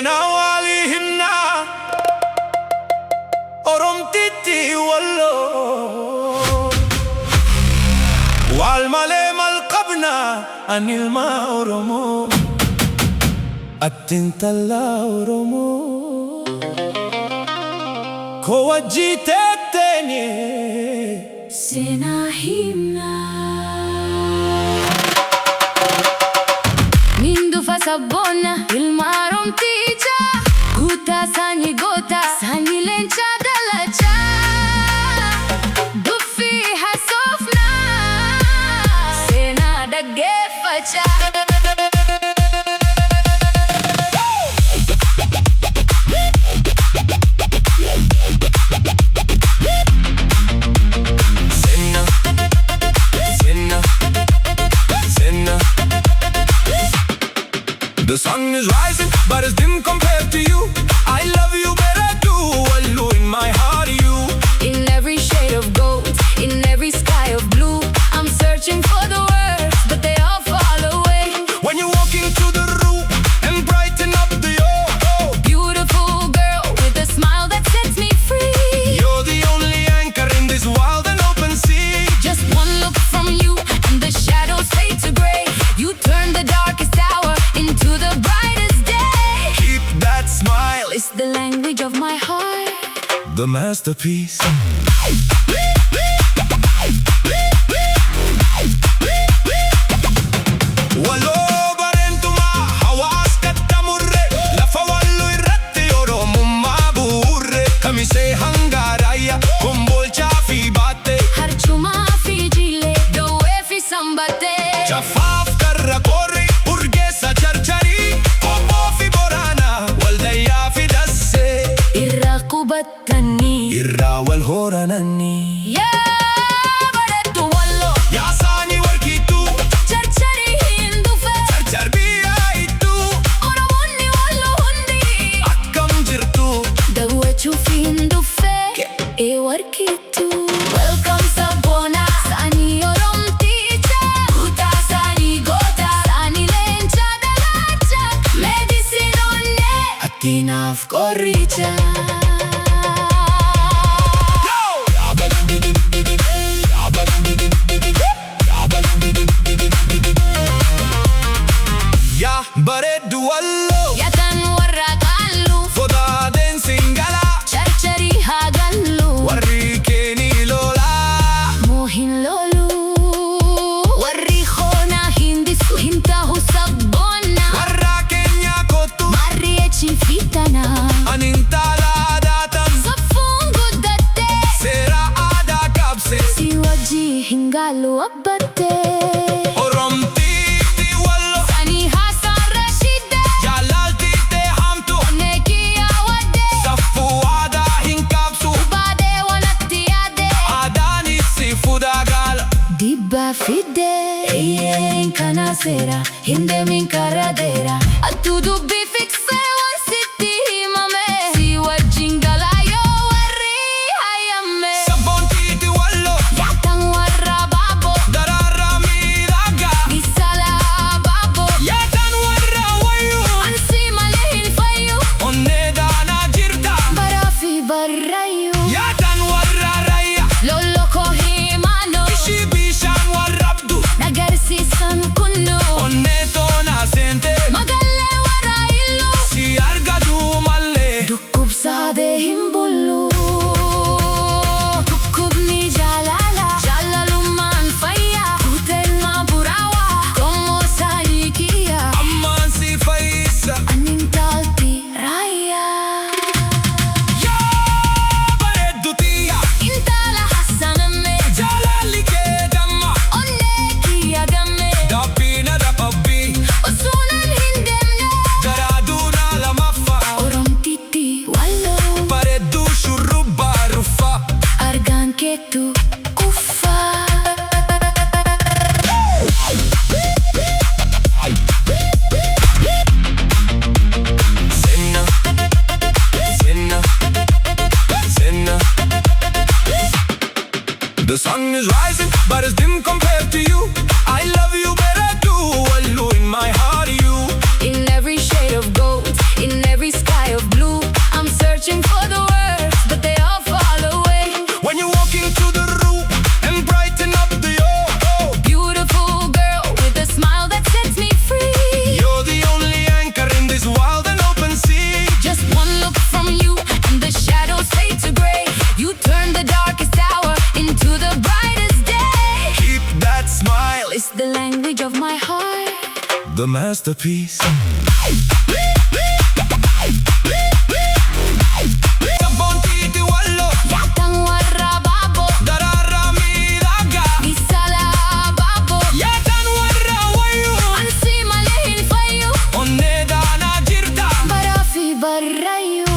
Sena wali himna Oromtiti walloo Wal male mal qabna anil ma Oromo Attintalla Oromo Ko wajjiteteni Sena himna Nindufa sabona ilma Oromticha Guta sani gota sani lencha dalacha Dufi hasofna Sena dagefacha The sun is rising, but it's dim compared to you. I love you, but I do walloo in my heart of you. In every shade of gold, in every sky of blue I'm searching for the words, but they all fall away When you walk into the room and brighten up the Beautiful girl with a smile that sets me free You're the only anchor in this wild and open sea. Just one look from you and the shadows fade to gray You turn the darkest hour into the brightest day Keep that smile, It's the language of my heart the masterpiece. Walloo barentuma hawaas kattamurre lafa walloo irratti Oromummaa bu'uurre Kamisee hanga raayyaa kombolchaa fi baattee Harchumaa fi jilee dhoowwee fi sanbattee Chafaaf karra qorri urgeessa charcharii Qobboo fi boraanaa waldayyaa fi dassee Irraa qubattanii irraa wal horananii Yaa bareeddu walloo Yaa saanii warkiituu Charcharii hin dhufe charchar biyyaa ittuu Oromoonni walloo hundi akkam jirtu daawwachuuf hin dhufe warkiitu Welcome sabboona saanii Oromticha Guutaa saanii goota saanii leenca dalacha Meedisiin onnee Attinaaf qoricha Yaa bareeddu walloo Yaataan warra qaallu Fodaadeen singalaa Charcharii haa gallu warri keenii lolaa Moo hin lolu Warri khoonaa hin disu hin tahu sabboona warra keenyaa kottu Marri echin fitana anin taalaa daatan Saffuun guddatte seera aadaa qabse Si wajji hin gaalu abbatte Oromtiitti walloo Sanii Hasan Rashide jaalaltiittee hamtu Neekiyaa wadde saffuu aadaa hin qabsu Baadee walatti yaade aadaanis si fudaa gaala Dibbaa fidde Eeyeen kana seera Hindeemiin karaa dheeraa Attuu dubbii fiksee waan sitti himame Si wajjin galaa yoo warri hayyame Sabboontiitti walloo Yaataan warra baaboo daraarraa miidhagaa Misalaa baaboo yaataan warra wayyuu Ansi malee hin fayyu onnee daanaa jirta Baraa fi barrayyuu yaataan warra raayyaa Lollokoo himaanoo ishii bishaan warrabdu Nagarsiisan kunnu onnee toonaa seentee Magallee warra illuu si argatu mallee Dhukkubsaadee hin bullu Dhukkubni jaalala Jaalalummaan fayyaa Kuutelmaa buraawaa Qomoo saanii kiyyaa ammaan si fayyisa Anin taalti raayyaa yaa bareeddu tiyya Intala hassaname jaalalli kee damma Onnee kiyya gamme dabbiina dababbii Osuunan hin deemne garaaduunaa lamaffaa Oromtitti walloo bareedduu shurrubbaa ruffaa Argaan keetu kuffaa Senna, senna, senna The sun is rising, but it's dim compared to you. I love you, but I do walloo in my heart of you. In every shade of gold, in every masterpiece. Barrayo